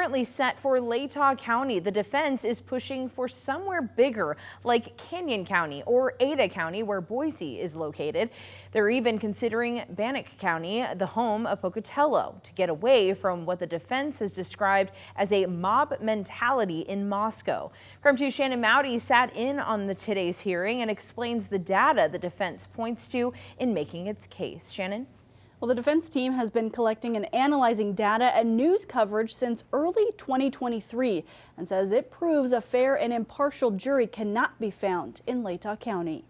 currently set for Latah County. The defense is pushing for somewhere bigger, like Canyon County or Ada County, where Boise is located. They're even considering Bannock County, the home of Pocatello, to get away from what the defense has described as a mob mentality in Moscow. KREM 2's Shannon Mowdy sat in on today's hearing and explains the data the defense points to in making its case. Shannon? Well, the defense team has been collecting and analyzing data and news coverage since early 2023 and says it proves a fair and impartial jury cannot be found in Latah County.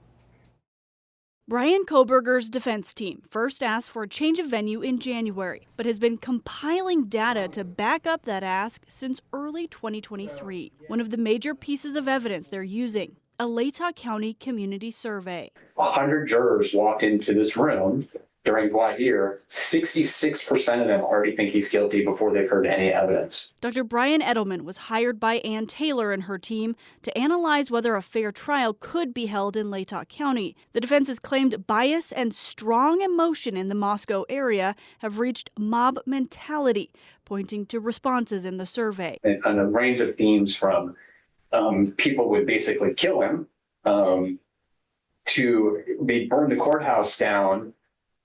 Brian Koberger's defense team first asked for a change of venue in January, but has been compiling data to back up that ask since early 2023. One of the major pieces of evidence they're using, a Latah County community survey. 100 jurors walked into this room during voir dire. 66% of them already think he's guilty before they've heard any evidence. Dr. Brian Edelman was hired by Ann Taylor and her team to analyze whether a fair trial could be held in Latah County. The defense has claimed bias and strong emotion in the Moscow area have reached mob mentality, pointing to responses in the survey. And a range of themes from people would basically kill him, to they burn the courthouse down,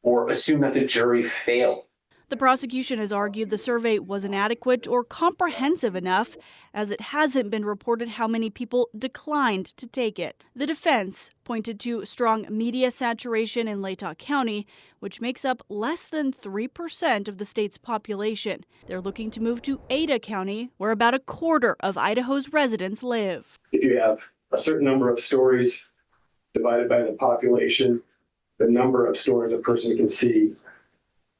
or assume that the jury failed. The prosecution has argued the survey was inadequate or comprehensive enough, as it hasn't been reported how many people declined to take it. The defense pointed to strong media saturation in Latah County, which makes up less than 3% of the state's population. They're looking to move to Ada County, where about a quarter of Idaho's residents live. If you have a certain number of stories divided by the population, the number of stories a person can see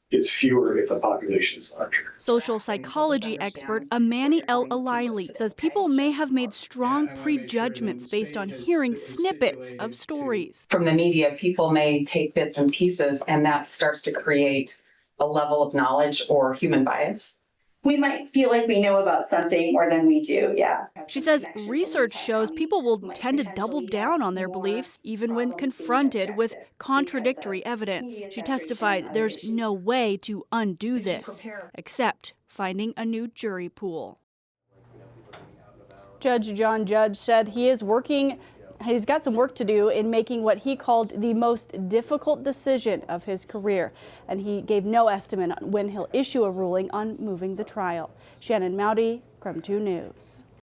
is fewer if the population is larger. Social psychology expert Amani El Alaili says people may have made strong prejudgments based on hearing snippets of stories. From the media, people may take bits and pieces, and that starts to create a level of knowledge or human bias. We might feel like we know about something more than we do, yeah. She says research shows people will tend to double down on their beliefs even when confronted with contradictory evidence. She testified there's no way to undo this, except finding a new jury pool. Judge John Judge said he's got some work to do in making what he called the most difficult decision of his career, and he gave no estimate on when he'll issue a ruling on moving the trial. Shannon Mowdy, KREM 2 News.